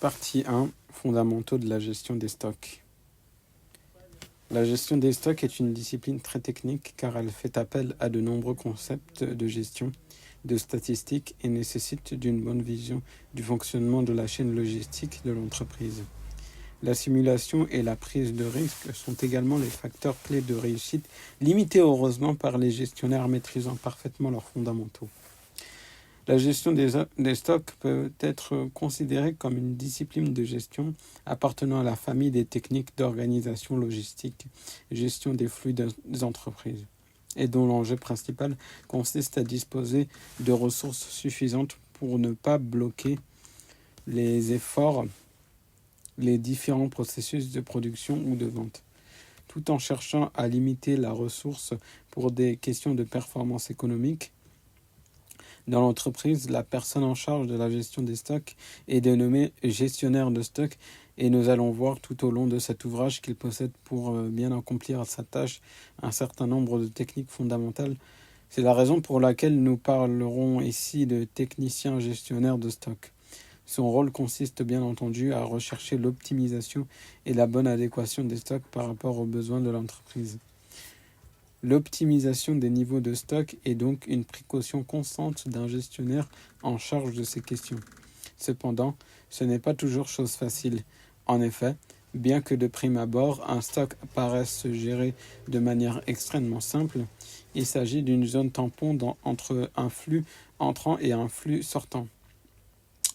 Partie 1. Fondamentaux de la gestion des stocks. La gestion des stocks est une discipline très technique car elle fait appel à de nombreux concepts de gestion, de statistiques et nécessite d'une bonne vision du fonctionnement de la chaîne logistique de l'entreprise. La simulation et la prise de risque sont également les facteurs clés de réussite, limités heureusement par les gestionnaires maîtrisant parfaitement leurs fondamentaux. La gestion des stocks peut être considérée comme une discipline de gestion appartenant à la famille des techniques d'organisation logistique, gestion des flux des entreprises, et dont l'enjeu principal consiste à disposer de ressources suffisantes pour ne pas bloquer les efforts, les différents processus de production ou de vente, tout en cherchant à limiter la ressource pour des questions de performance économique. Dans l'entreprise, la personne en charge de la gestion des stocks est dénommée gestionnaire de stock et nous allons voir tout au long de cet ouvrage qu'il possède pour bien accomplir sa tâche un certain nombre de techniques fondamentales. C'est la raison pour laquelle nous parlerons ici de technicien gestionnaire de stock. Son rôle consiste bien entendu à rechercher l'optimisation et la bonne adéquation des stocks par rapport aux besoins de l'entreprise. L'optimisation des niveaux de stock est donc une précaution constante d'un gestionnaire en charge de ces questions. Cependant, ce n'est pas toujours chose facile. En effet, bien que de prime abord, un stock paraisse se gérer de manière extrêmement simple, il s'agit d'une zone tampon entre un flux entrant et un flux sortant.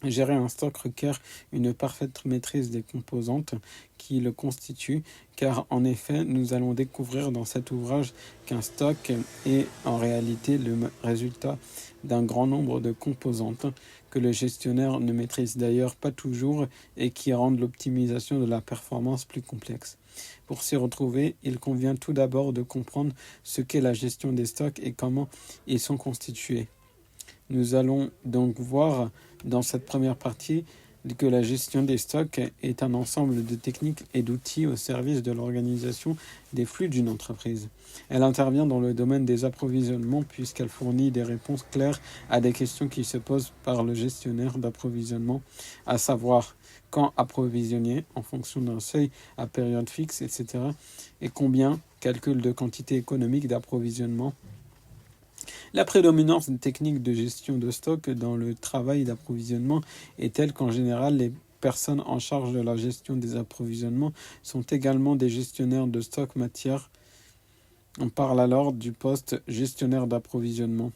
Gérer un stock requiert une parfaite maîtrise des composantes qui le constituent, car en effet, nous allons découvrir dans cet ouvrage qu'un stock est en réalité le résultat d'un grand nombre de composantes que le gestionnaire ne maîtrise d'ailleurs pas toujours et qui rendent l'optimisation de la performance plus complexe. Pour s'y retrouver, il convient tout d'abord de comprendre ce qu'est la gestion des stocks et comment ils sont constitués. Nous allons donc voir dans cette première partie que la gestion des stocks est un ensemble de techniques et d'outils au service de l'organisation des flux d'une entreprise. Elle intervient dans le domaine des approvisionnements puisqu'elle fournit des réponses claires à des questions qui se posent par le gestionnaire d'approvisionnement, à savoir quand approvisionner en fonction d'un seuil à période fixe, etc. et combien, calcul de quantité économique d'approvisionnement. La prédominance des techniques de gestion de stock dans le travail d'approvisionnement est telle qu'en général, les personnes en charge de la gestion des approvisionnements sont également des gestionnaires de stock matière. On parle alors du poste gestionnaire d'approvisionnement.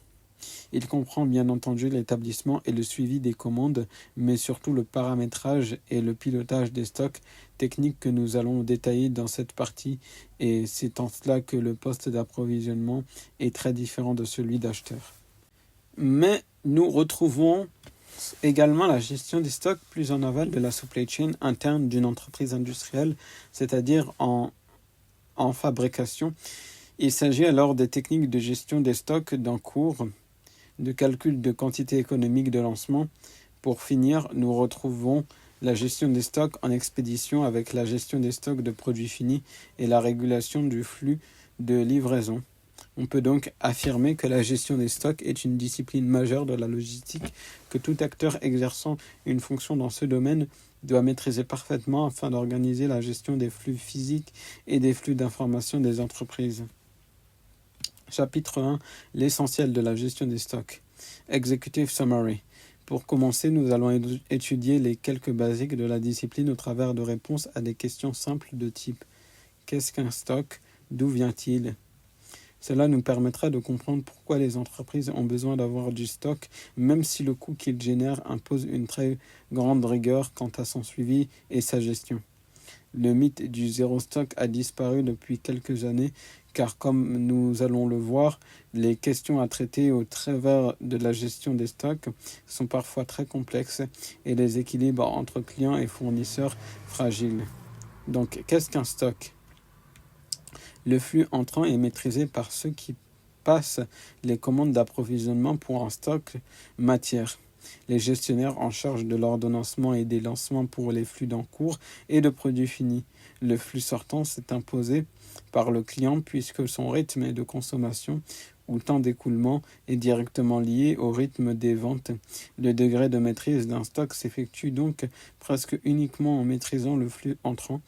Il comprend bien entendu l'établissement et le suivi des commandes, mais surtout le paramétrage et le pilotage des stocks, techniques que nous allons détailler dans cette partie, et c'est en cela que le poste d'approvisionnement est très différent de celui d'acheteur. Mais nous retrouvons également la gestion des stocks plus en aval de la supply chain interne d'une entreprise industrielle, c'est-à-dire en fabrication. Il s'agit alors des techniques de gestion des stocks d'en cours, de calcul de quantité économique de lancement. Pour finir, nous retrouvons la gestion des stocks en expédition avec la gestion des stocks de produits finis et la régulation du flux de livraison. On peut donc affirmer que la gestion des stocks est une discipline majeure de la logistique que tout acteur exerçant une fonction dans ce domaine doit maîtriser parfaitement afin d'organiser la gestion des flux physiques et des flux d'information des entreprises. Chapitre 1. L'essentiel de la gestion des stocks. Executive Summary. Pour commencer, nous allons étudier les quelques basiques de la discipline au travers de réponses à des questions simples de type « Qu'est-ce qu'un stock ? D'où vient-il » Cela nous permettra de comprendre pourquoi les entreprises ont besoin d'avoir du stock, même si le coût qu'il génère impose une très grande rigueur quant à son suivi et sa gestion. Le mythe du zéro stock a disparu depuis quelques années, car comme nous allons le voir, les questions à traiter au travers de la gestion des stocks sont parfois très complexes et les équilibres entre clients et fournisseurs fragiles. Donc, qu'est-ce qu'un stock ? Le flux entrant est maîtrisé par ceux qui passent les commandes d'approvisionnement pour un stock matière. Les gestionnaires en charge de l'ordonnancement et des lancements pour les flux d'encours et de produits finis. Le flux sortant s'est imposé par le client puisque son rythme de consommation ou temps d'écoulement est directement lié au rythme des ventes. Le degré de maîtrise d'un stock s'effectue donc presque uniquement en maîtrisant le flux entrant.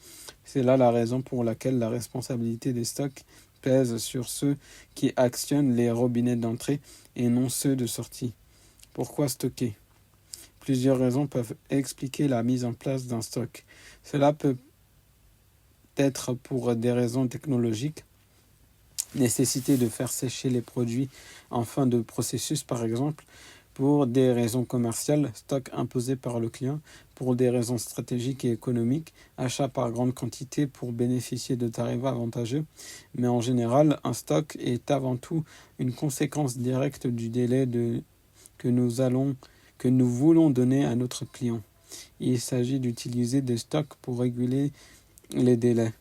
C'est là la raison pour laquelle la responsabilité des stocks pèse sur ceux qui actionnent les robinets d'entrée et non ceux de sortie. Pourquoi stocker ? Plusieurs raisons peuvent expliquer la mise en place d'un stock. Cela peut être pour des raisons technologiques, nécessité de faire sécher les produits en fin de processus par exemple, pour des raisons commerciales, stock imposé par le client, pour des raisons stratégiques et économiques, achat par grande quantité pour bénéficier de tarifs avantageux, mais en général, un stock est avant tout une conséquence directe du délai que nous voulons donner à notre client. Il s'agit d'utiliser des stocks pour réguler les délais.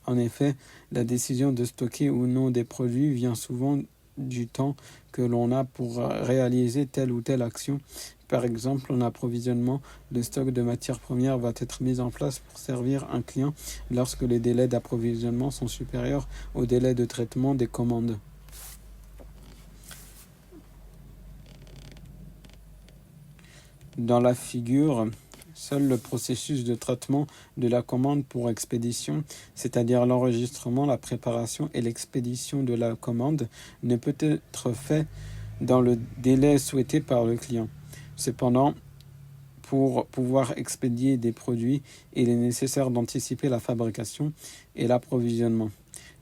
En effet, la décision de stocker ou non des produits vient souvent du temps que l'on a pour réaliser telle ou telle action. Par exemple, un approvisionnement de stock de matières premières va être mis en place pour servir un client lorsque les délais d'approvisionnement sont supérieurs aux délais de traitement des commandes. Dans la figure, seul le processus de traitement de la commande pour expédition, c'est-à-dire l'enregistrement, la préparation et l'expédition de la commande, ne peut être fait dans le délai souhaité par le client. Cependant, pour pouvoir expédier des produits, il est nécessaire d'anticiper la fabrication et l'approvisionnement.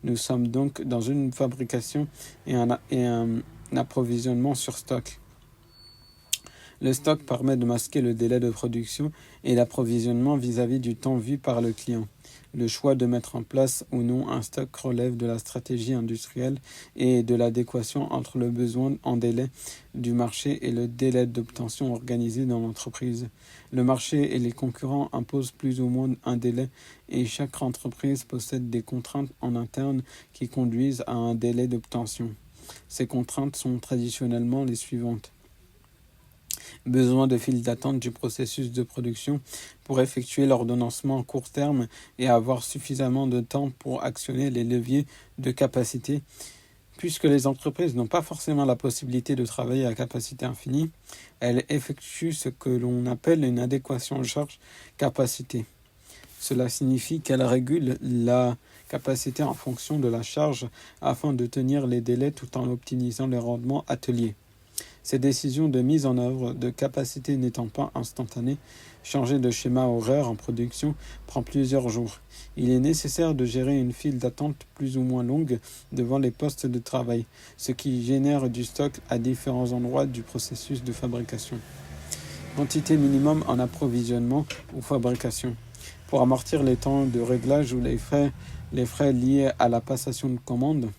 Nous sommes donc dans une fabrication et un approvisionnement sur stock. Le stock permet de masquer le délai de production et l'approvisionnement vis-à-vis du temps vu par le client. Le choix de mettre en place ou non un stock relève de la stratégie industrielle et de l'adéquation entre le besoin en délai du marché et le délai d'obtention organisé dans l'entreprise. Le marché et les concurrents imposent plus ou moins un délai et chaque entreprise possède des contraintes en interne qui conduisent à un délai d'obtention. Ces contraintes sont traditionnellement les suivantes. Besoin de files d'attente du processus de production pour effectuer l'ordonnancement à court terme et avoir suffisamment de temps pour actionner les leviers de capacité. Puisque les entreprises n'ont pas forcément la possibilité de travailler à capacité infinie, elles effectuent ce que l'on appelle une adéquation charge-capacité. Cela signifie qu'elles régulent la capacité en fonction de la charge afin de tenir les délais tout en optimisant les rendements ateliers. Ces décisions de mise en œuvre de capacité n'étant pas instantanées, changer de schéma horaire en production prend plusieurs jours. Il est nécessaire de gérer une file d'attente plus ou moins longue devant les postes de travail, ce qui génère du stock à différents endroits du processus de fabrication. Quantité minimum en approvisionnement ou fabrication. Pour amortir les temps de réglage ou les frais liés à la passation de commandes,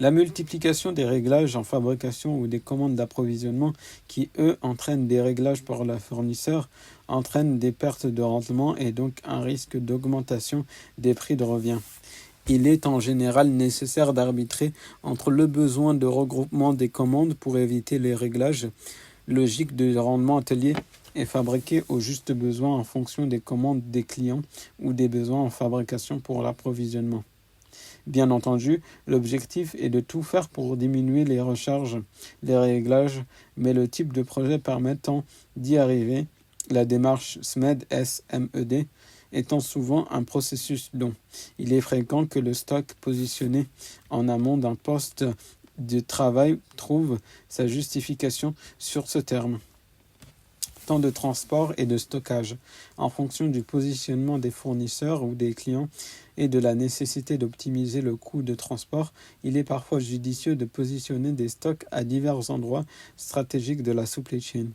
la multiplication des réglages en fabrication ou des commandes d'approvisionnement qui, eux, entraînent des réglages par le fournisseur, entraînent des pertes de rendement et donc un risque d'augmentation des prix de revient. Il est en général nécessaire d'arbitrer entre le besoin de regroupement des commandes pour éviter les réglages logiques de rendement atelier et fabriquer au juste besoin en fonction des commandes des clients ou des besoins en fabrication pour l'approvisionnement. Bien entendu, l'objectif est de tout faire pour diminuer les recharges, les réglages, mais le type de projet permettant d'y arriver, la démarche SMED, étant souvent un processus long. Il est fréquent que le stock positionné en amont d'un poste de travail trouve sa justification sur ce terme. Temps de transport et de stockage. En fonction du positionnement des fournisseurs ou des clients et de la nécessité d'optimiser le coût de transport, il est parfois judicieux de positionner des stocks à divers endroits stratégiques de la supply chain.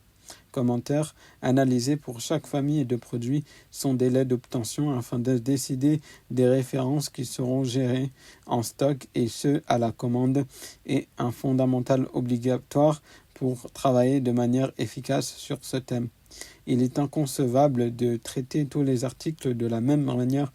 Commentaire, analyser pour chaque famille de produits son délai d'obtention afin de décider des références qui seront gérées en stock et ce à la commande est un fondamental obligatoire pour travailler de manière efficace sur ce thème. Il est inconcevable de traiter tous les articles de la même manière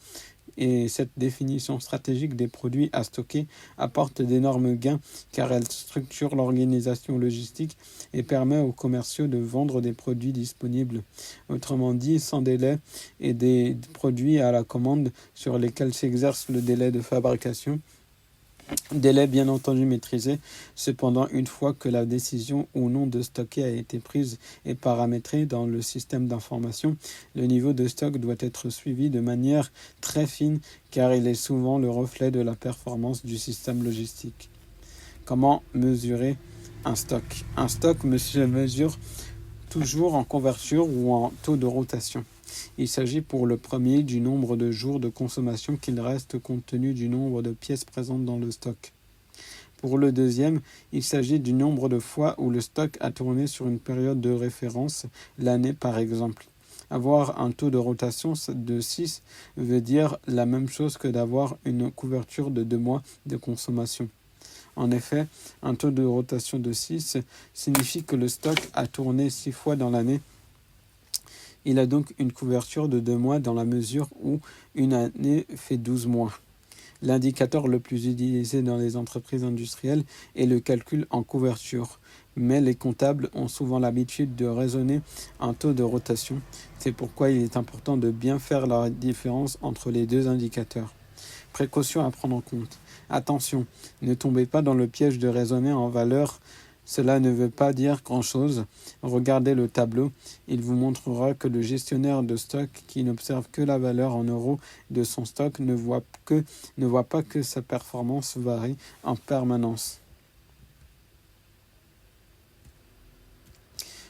et cette définition stratégique des produits à stocker apporte d'énormes gains car elle structure l'organisation logistique et permet aux commerciaux de vendre des produits disponibles. Autrement dit, sans délai et des produits à la commande sur lesquels s'exerce le délai de fabrication Délai bien entendu maîtrisé. Cependant, une fois que la décision ou non de stocker a été prise et paramétrée dans le système d'information, le niveau de stock doit être suivi de manière très fine car il est souvent le reflet de la performance du système logistique. Comment mesurer un stock? Un stock se mesure toujours en couverture ou en taux de rotation. Il s'agit pour le premier du nombre de jours de consommation qu'il reste compte tenu du nombre de pièces présentes dans le stock. Pour le deuxième, il s'agit du nombre de fois où le stock a tourné sur une période de référence, l'année par exemple. Avoir un taux de rotation de 6 veut dire la même chose que d'avoir une couverture de 2 mois de consommation. En effet, un taux de rotation de 6 signifie que le stock a tourné 6 fois dans l'année. Il a donc une couverture de 2 mois dans la mesure où une année fait 12 mois. L'indicateur le plus utilisé dans les entreprises industrielles est le calcul en couverture, mais les comptables ont souvent l'habitude de raisonner un taux de rotation. C'est pourquoi il est important de bien faire la différence entre les deux indicateurs. Précautions à prendre en compte. Attention, ne tombez pas dans le piège de raisonner en valeur. Cela ne veut pas dire grand-chose. Regardez le tableau. Il vous montrera que le gestionnaire de stock qui n'observe que la valeur en euros de son stock ne voit pas que sa performance varie en permanence.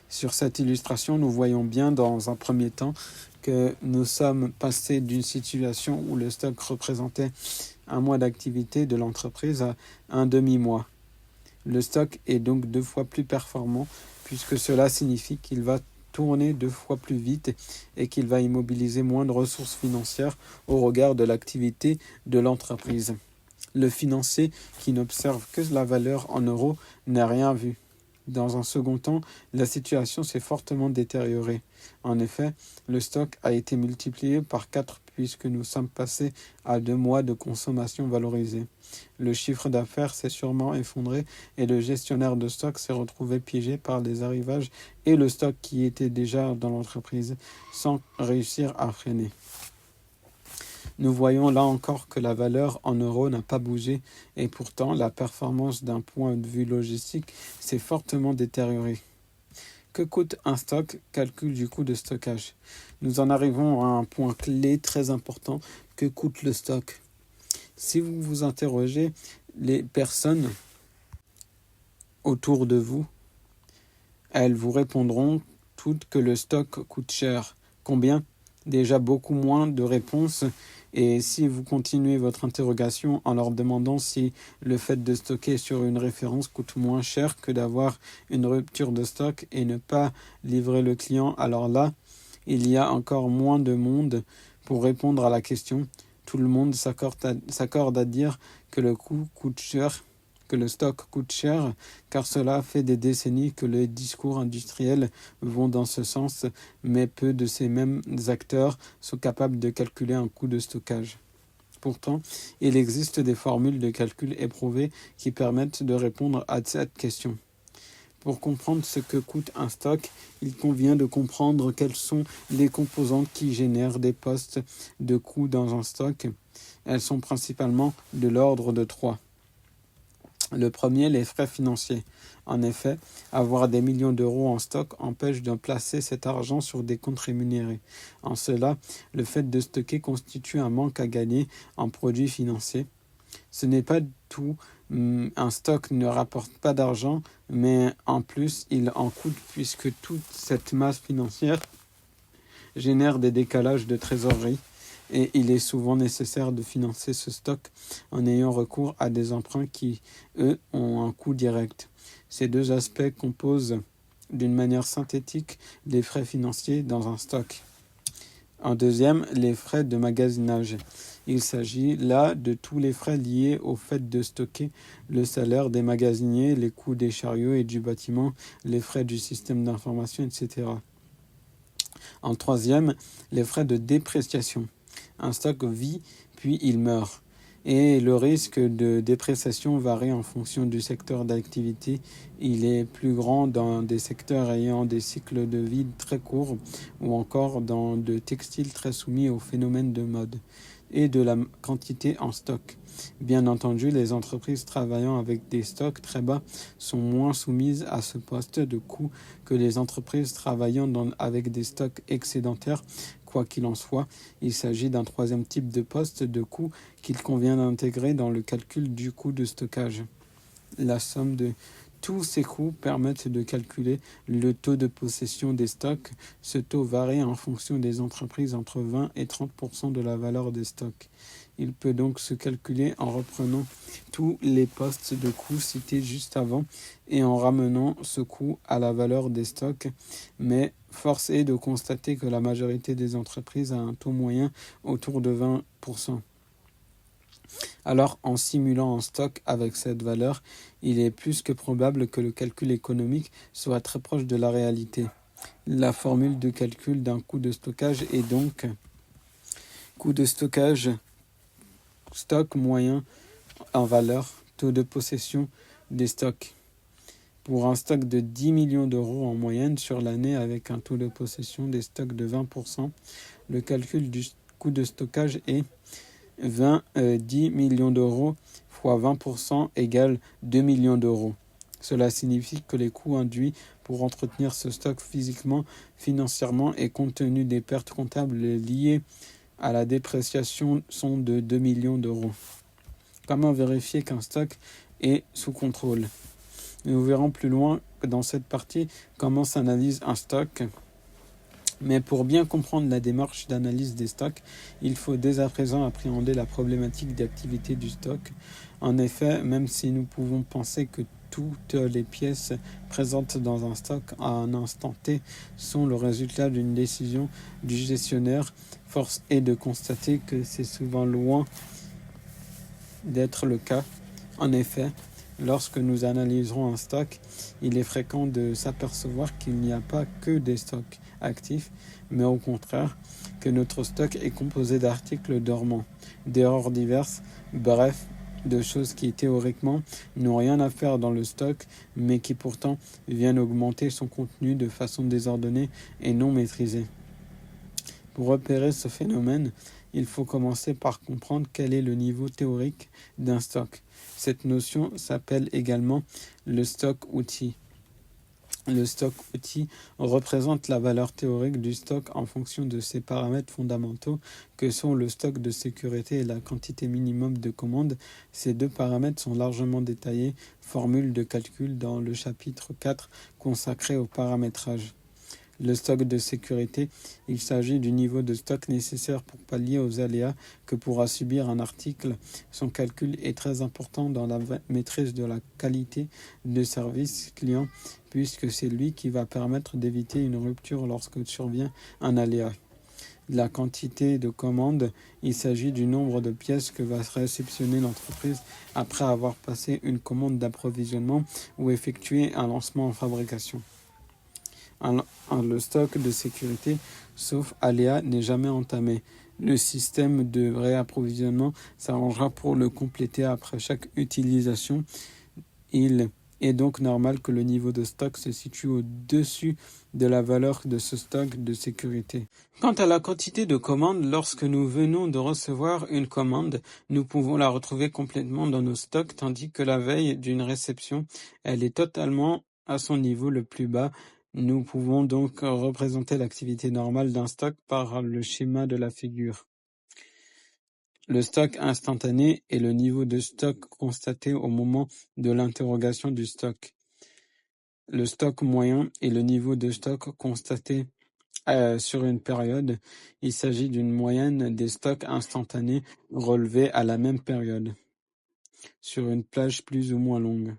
Sur cette illustration, nous voyons bien dans un premier temps que nous sommes passés d'une situation où le stock représentait un mois d'activité de l'entreprise à un demi-mois. Le stock est donc 2 fois plus performant puisque cela signifie qu'il va tourner 2 fois plus vite et qu'il va immobiliser moins de ressources financières au regard de l'activité de l'entreprise. Le financier qui n'observe que la valeur en euros n'a rien vu. Dans un second temps, la situation s'est fortement détériorée. En effet, le stock a été multiplié par 4 puisque nous sommes passés à 2 mois de consommation valorisée. Le chiffre d'affaires s'est sûrement effondré et le gestionnaire de stock s'est retrouvé piégé par les arrivages et le stock qui était déjà dans l'entreprise sans réussir à freiner. Nous voyons là encore que la valeur en euros n'a pas bougé et pourtant la performance d'un point de vue logistique s'est fortement détériorée. Que coûte un stock? Calcul du coût de stockage. Nous en arrivons à un point clé très important. Que coûte le stock? Si vous vous interrogez les personnes autour de vous, elles vous répondront toutes que le stock coûte cher. Combien? Déjà beaucoup moins de réponses. Et si vous continuez votre interrogation en leur demandant si le fait de stocker sur une référence coûte moins cher que d'avoir une rupture de stock et ne pas livrer le client, alors là, il y a encore moins de monde pour répondre à la question. Tout le monde s'accorde à dire que le stock coûte cher, car cela fait des décennies que les discours industriels vont dans ce sens, mais peu de ces mêmes acteurs sont capables de calculer un coût de stockage. Pourtant, il existe des formules de calcul éprouvées qui permettent de répondre à cette question. Pour comprendre ce que coûte un stock, il convient de comprendre quelles sont les composantes qui génèrent des postes de coûts dans un stock. Elles sont principalement de l'ordre de 3. Le premier, les frais financiers. En effet, avoir des millions d'euros en stock empêche de placer cet argent sur des comptes rémunérés. En cela, le fait de stocker constitue un manque à gagner en produits financiers. Ce n'est pas tout, un stock ne rapporte pas d'argent, mais en plus, il en coûte puisque toute cette masse financière génère des décalages de trésorerie. Et il est souvent nécessaire de financer ce stock en ayant recours à des emprunts qui, eux, ont un coût direct. Ces deux aspects composent d'une manière synthétique les frais financiers dans un stock. En deuxième, les frais de magasinage. Il s'agit là de tous les frais liés au fait de stocker, le salaire des magasiniers, les coûts des chariots et du bâtiment, les frais du système d'information, etc. En troisième, les frais de dépréciation. Un stock vit, puis il meurt. Et le risque de dépréciation varie en fonction du secteur d'activité. Il est plus grand dans des secteurs ayant des cycles de vie très courts ou encore dans de textiles très soumis aux phénomènes de mode. et de la quantité en stock. Bien entendu, les entreprises travaillant avec des stocks très bas sont moins soumises à ce poste de coût que les entreprises travaillant avec des stocks excédentaires. Quoi qu'il en soit, il s'agit d'un troisième type de poste de coût qu'il convient d'intégrer dans le calcul du coût de stockage. La somme de tous ces coûts permettent de calculer le taux de possession des stocks. Ce taux varie en fonction des entreprises entre 20 et 30% de la valeur des stocks. Il peut donc se calculer en reprenant tous les postes de coûts cités juste avant et en ramenant ce coût à la valeur des stocks, mais force est de constater que la majorité des entreprises a un taux moyen autour de 20%. Alors, en simulant un stock avec cette valeur, il est plus que probable que le calcul économique soit très proche de la réalité. La formule de calcul d'un coût de stockage est donc coût de stockage, stock moyen en valeur, taux de possession des stocks. Pour un stock de 10 millions d'euros en moyenne sur l'année avec un taux de possession des stocks de 20%, le calcul du coût de stockage est 10 millions d'euros fois 20% égale 2 millions d'euros. Cela signifie que les coûts induits pour entretenir ce stock physiquement, financièrement et compte tenu des pertes comptables liées à la dépréciation sont de 2 millions d'euros. Comment vérifier qu'un stock est sous contrôle? Nous verrons plus loin dans cette partie comment s'analyse un stock. Mais pour bien comprendre la démarche d'analyse des stocks, il faut dès à présent appréhender la problématique d'activité du stock. En effet, même si nous pouvons penser que toutes les pièces présentes dans un stock à un instant T sont le résultat d'une décision du gestionnaire, force est de constater que c'est souvent loin d'être le cas. En effet, lorsque nous analyserons un stock, il est fréquent de s'apercevoir qu'il n'y a pas que des stocks actifs, mais au contraire que notre stock est composé d'articles dormants, d'erreurs diverses, bref, de choses qui théoriquement n'ont rien à faire dans le stock, mais qui pourtant viennent augmenter son contenu de façon désordonnée et non maîtrisée. Pour repérer ce phénomène, il faut commencer par comprendre quel est le niveau théorique d'un stock. Cette notion s'appelle également le stock outil. Le stock outil représente la valeur théorique du stock en fonction de ses paramètres fondamentaux que sont le stock de sécurité et la quantité minimum de commandes. Ces deux paramètres sont largement détaillés, formule de calcul dans le chapitre 4 consacré au paramétrage. Le stock de sécurité, il s'agit du niveau de stock nécessaire pour pallier aux aléas que pourra subir un article. Son calcul est très important dans la maîtrise de la qualité de service client puisque c'est lui qui va permettre d'éviter une rupture lorsque survient un aléa. La quantité de commandes, il s'agit du nombre de pièces que va réceptionner l'entreprise après avoir passé une commande d'approvisionnement ou effectué un lancement en fabrication. Le stock de sécurité, sauf aléa, n'est jamais entamé. Le système de réapprovisionnement s'arrangera pour le compléter après chaque utilisation. Il est donc normal que le niveau de stock se situe au-dessus de la valeur de ce stock de sécurité. Quant à la quantité de commandes, lorsque nous venons de recevoir une commande, nous pouvons la retrouver complètement dans nos stocks, tandis que la veille d'une réception, elle est totalement à son niveau le plus bas. Nous pouvons donc représenter l'activité normale d'un stock par le schéma de la figure. Le stock instantané est le niveau de stock constaté au moment de l'interrogation du stock. Le stock moyen est le niveau de stock constaté sur une période. Il s'agit d'une moyenne des stocks instantanés relevés à la même période, sur une plage plus ou moins longue.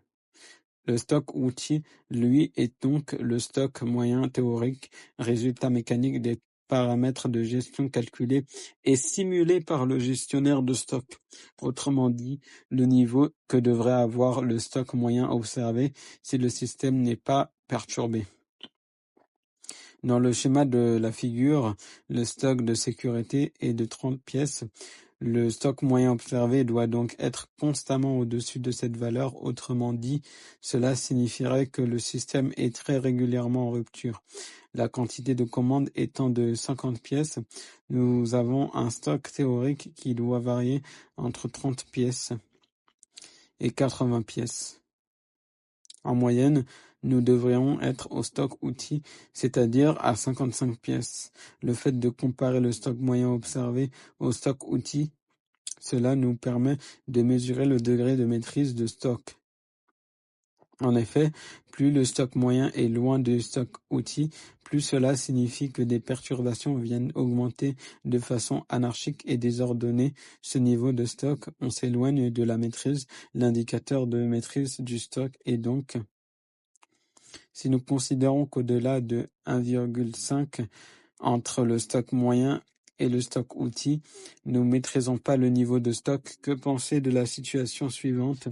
Le stock outil, lui, est donc le stock moyen théorique, résultat mécanique des paramètres de gestion calculés et simulés par le gestionnaire de stock. Autrement dit, le niveau que devrait avoir le stock moyen observé si le système n'est pas perturbé. Dans le schéma de la figure, le stock de sécurité est de 30 pièces. Le stock moyen observé doit donc être constamment au-dessus de cette valeur. Autrement dit, cela signifierait que le système est très régulièrement en rupture. La quantité de commandes étant de 50 pièces, nous avons un stock théorique qui doit varier entre 30 pièces et 80 pièces. En moyenne, nous devrions être au stock outil, c'est-à-dire à 55 pièces. Le fait de comparer le stock moyen observé au stock outil, cela nous permet de mesurer le degré de maîtrise de stock. En effet, plus le stock moyen est loin du stock outil, plus cela signifie que des perturbations viennent augmenter de façon anarchique et désordonnée ce niveau de stock. On s'éloigne de la maîtrise. L'indicateur de maîtrise du stock est donc, si nous considérons qu'au-delà de 1,5 entre le stock moyen et le stock outil, nous ne maîtrisons pas le niveau de stock. Que penser de la situation suivante?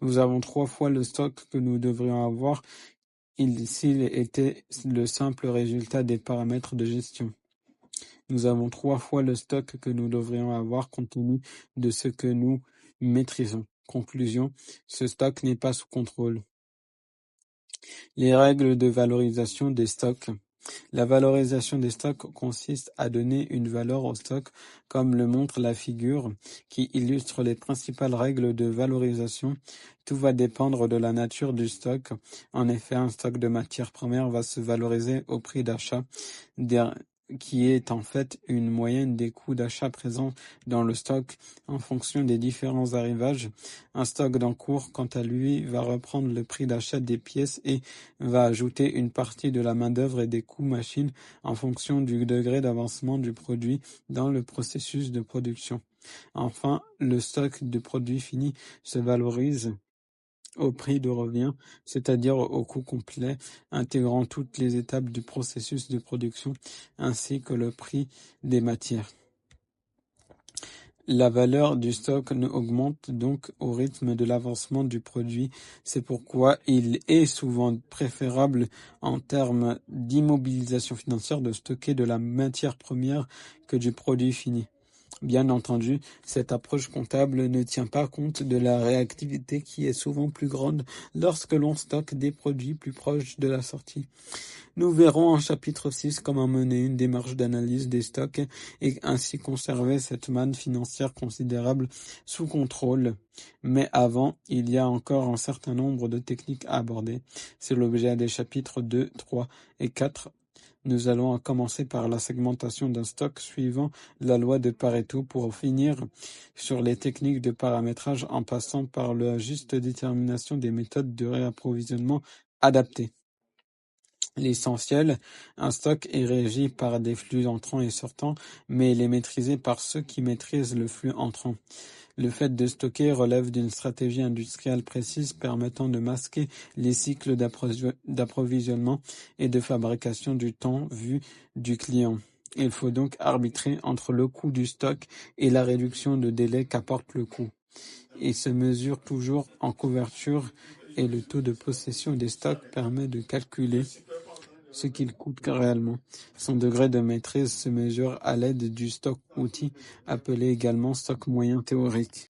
Nous avons 3 fois le stock que nous devrions avoir s'il était le simple résultat des paramètres de gestion. Nous avons 3 fois le stock que nous devrions avoir compte tenu de ce que nous maîtrisons. Conclusion, ce stock n'est pas sous contrôle. Les règles de valorisation des stocks. La valorisation des stocks consiste à donner une valeur au stock, comme le montre la figure, qui illustre les principales règles de valorisation. Tout va dépendre de la nature du stock. En effet, un stock de matières premières va se valoriser au prix d'achat, qui est en fait une moyenne des coûts d'achat présents dans le stock en fonction des différents arrivages. Un stock d'encours, quant à lui, va reprendre le prix d'achat des pièces et va ajouter une partie de la main-d'œuvre et des coûts machines en fonction du degré d'avancement du produit dans le processus de production. Enfin, le stock de produits finis se valorise au prix de revient, c'est-à-dire au coût complet, intégrant toutes les étapes du processus de production, ainsi que le prix des matières. La valeur du stock augmente donc au rythme de l'avancement du produit. C'est pourquoi il est souvent préférable en termes d'immobilisation financière de stocker de la matière première que du produit fini. Bien entendu, cette approche comptable ne tient pas compte de la réactivité qui est souvent plus grande lorsque l'on stocke des produits plus proches de la sortie. Nous verrons en chapitre 6 comment mener une démarche d'analyse des stocks et ainsi conserver cette manne financière considérable sous contrôle. Mais avant, il y a encore un certain nombre de techniques à aborder. C'est l'objet des chapitres 2, 3 et 4. Nous allons commencer par la segmentation d'un stock suivant la loi de Pareto pour finir sur les techniques de paramétrage en passant par la juste détermination des méthodes de réapprovisionnement adaptées. L'essentiel, un stock est régi par des flux entrants et sortants, mais il est maîtrisé par ceux qui maîtrisent le flux entrant. Le fait de stocker relève d'une stratégie industrielle précise permettant de masquer les cycles d'approvisionnement et de fabrication du temps vu du client. Il faut donc arbitrer entre le coût du stock et la réduction de délai qu'apporte le coût. Il se mesure toujours en couverture et le taux de possession des stocks permet de calculer ce qu'il coûte réellement. Son degré de maîtrise se mesure à l'aide du stock outil, appelé également stock moyen théorique.